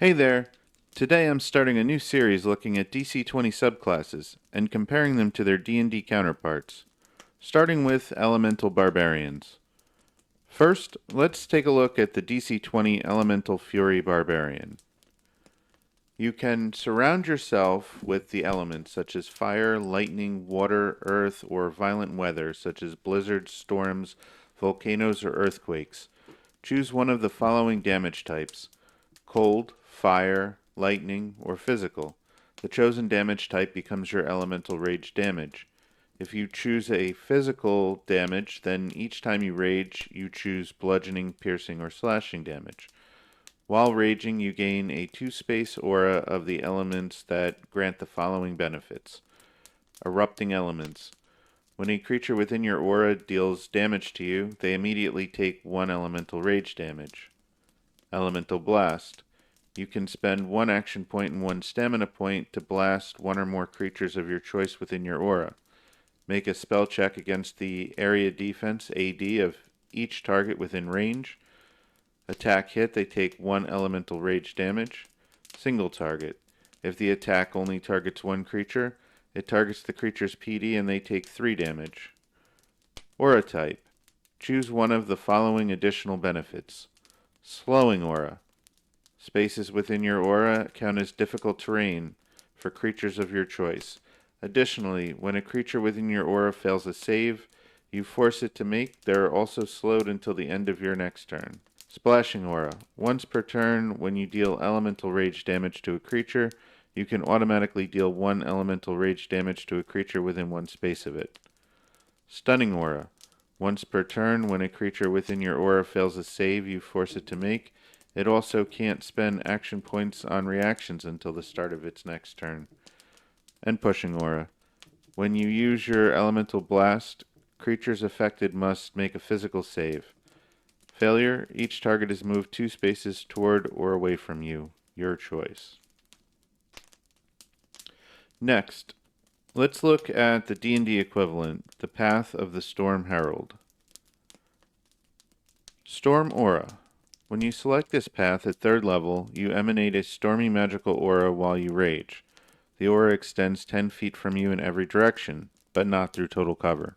Hey there! Today I'm starting a new series looking at DC20 subclasses and comparing them to their D&D counterparts, starting with Elemental Barbarians. First, let's take a look at the DC20 Elemental Fury Barbarian. You can surround yourself with the elements such as fire, lightning, water, earth, or violent weather such as blizzards, storms, volcanoes, or earthquakes. Choose one of the following damage types: cold, fire, lightning, or physical. The chosen damage type becomes your elemental rage damage. If you choose a physical damage, then each time you rage, you choose bludgeoning, piercing, or slashing damage. While raging, you gain a 2-space aura of the elements that grant the following benefits. Erupting elements. When a creature within your aura deals damage to you, they immediately take 1 elemental rage damage. Elemental blast. You can spend 1 action point and 1 stamina point to blast 1 or more creatures of your choice within your aura. Make a spell check against the area defense AD of each target within range. Attack hit, they take 1 elemental rage damage. Single target. If the attack only targets 1 creature, it targets the creature's PD and they take 3 damage. Aura type. Choose one of the following additional benefits. Slowing aura. Spaces within your aura count as difficult terrain for creatures of your choice. Additionally, when a creature within your aura fails a save you force it to make, they are also slowed until the end of your next turn. Splashing aura. Once per turn, when you deal elemental rage damage to a creature, you can automatically deal 1 elemental rage damage to a creature within 1 space of it. Stunning aura. Once per turn, when a creature within your aura fails a save you force it to make, it also can't spend action points on reactions until the start of its next turn. And pushing aura. When you use your elemental blast, creatures affected must make a physical save. Failure, each target is moved 2 spaces toward or away from you. Your choice. Next, let's look at the D&D equivalent, the Path of the Storm Herald. Storm Aura. When you select this path at 3rd level, you emanate a stormy magical aura while you rage. The aura extends 10 feet from you in every direction, but not through total cover.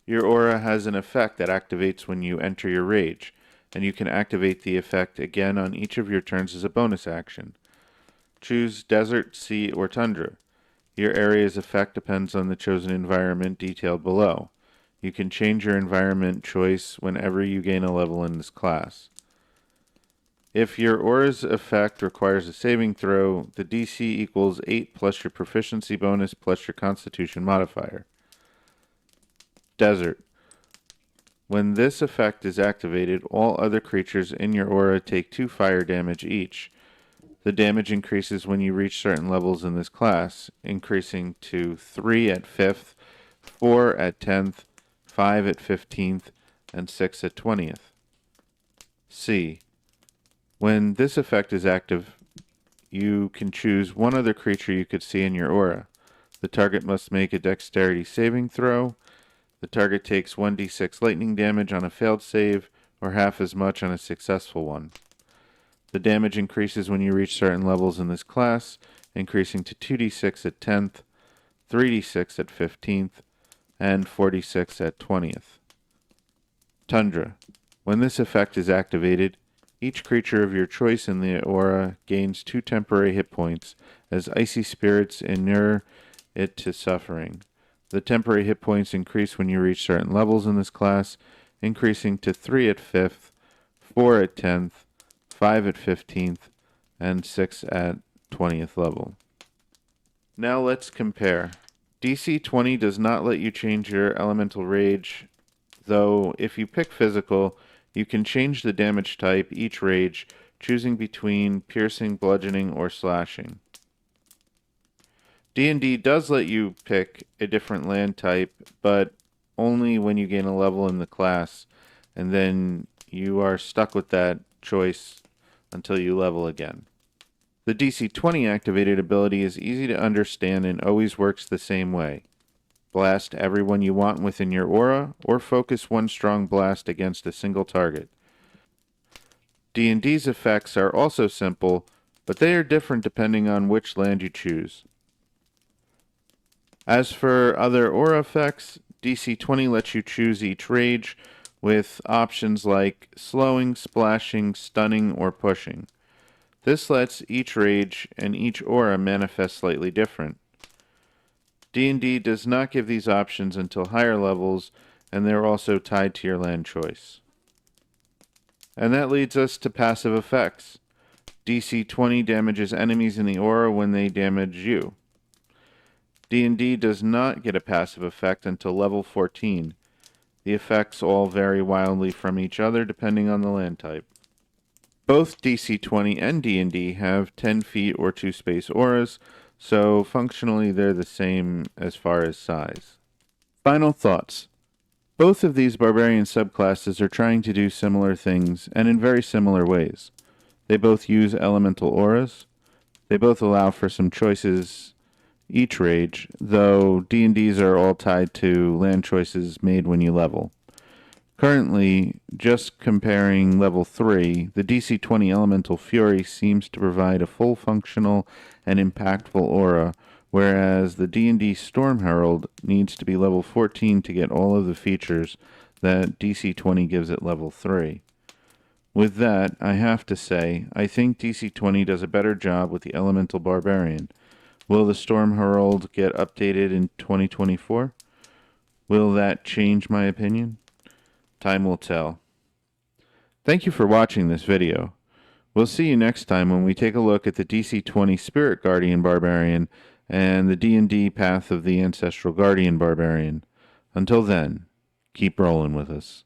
Your aura has an effect that activates when you enter your rage, and you can activate the effect again on each of your turns as a bonus action. Choose Desert, Sea, or Tundra. Your area's effect depends on the chosen environment detailed below. You can change your environment choice whenever you gain a level in this class. If your aura's effect requires a saving throw, the DC equals 8 plus your proficiency bonus plus your constitution modifier. Desert. When this effect is activated, all other creatures in your aura take 2 fire damage each. The damage increases when you reach certain levels in this class, increasing to 3 at 5th, 4 at 10th, 5 at 15th, and 6 at 20th. C. When this effect is active, you can choose one other creature you could see in your aura. The target must make a dexterity saving throw. The target takes 1d6 lightning damage on a failed save, or half as much on a successful one. The damage increases when you reach certain levels in this class, increasing to 2d6 at 10th, 3d6 at 15th, and 4d6 at 20th. Tundra. When this effect is activated, each creature of your choice in the aura gains 2 temporary hit points, as icy spirits inure it to suffering. The temporary hit points increase when you reach certain levels in this class, increasing to 3 at 5th, 4 at 10th, 5 at 15th, and 6 at 20th level. Now let's compare. DC20 does not let you change your elemental rage, though if you pick physical, you can change the damage type each rage, choosing between piercing, bludgeoning, or slashing. D&D does let you pick a different land type, but only when you gain a level in the class, and then you are stuck with that choice until you level again. The DC20 activated ability is easy to understand and always works the same way. Blast everyone you want within your aura, or focus 1 strong blast against a single target. D&D's effects are also simple, but they are different depending on which land you choose. As for other aura effects, DC20 lets you choose each rage with options like slowing, splashing, stunning, or pushing. This lets each rage and each aura manifest slightly different. D&D does not give these options until higher levels, and they're also tied to your land choice. And that leads us to passive effects. DC20 damages enemies in the aura when they damage you. D&D does not get a passive effect until level 14. The effects all vary wildly from each other depending on the land type. Both DC20 and D&D have 10 feet or 2 space auras, so functionally they're the same as far as size. Final thoughts. Both of these Barbarian subclasses are trying to do similar things, and in very similar ways. They both use elemental auras. They both allow for some choices each rage, though D&Ds are all tied to land choices made when you level. Currently, just comparing level 3, the DC20 Elemental Fury seems to provide a full functional and impactful aura, whereas the D&D Storm Herald needs to be level 14 to get all of the features that DC20 gives at level 3. With that, I have to say, I think DC20 does a better job with the Elemental Barbarian. Will the Storm Herald get updated in 2024? Will that change my opinion? Time will tell. Thank you for watching this video. We'll see you next time when we take a look at the DC20 Spirit Guardian Barbarian and the D&D Path of the Ancestral Guardian Barbarian. Until then, keep rolling with us.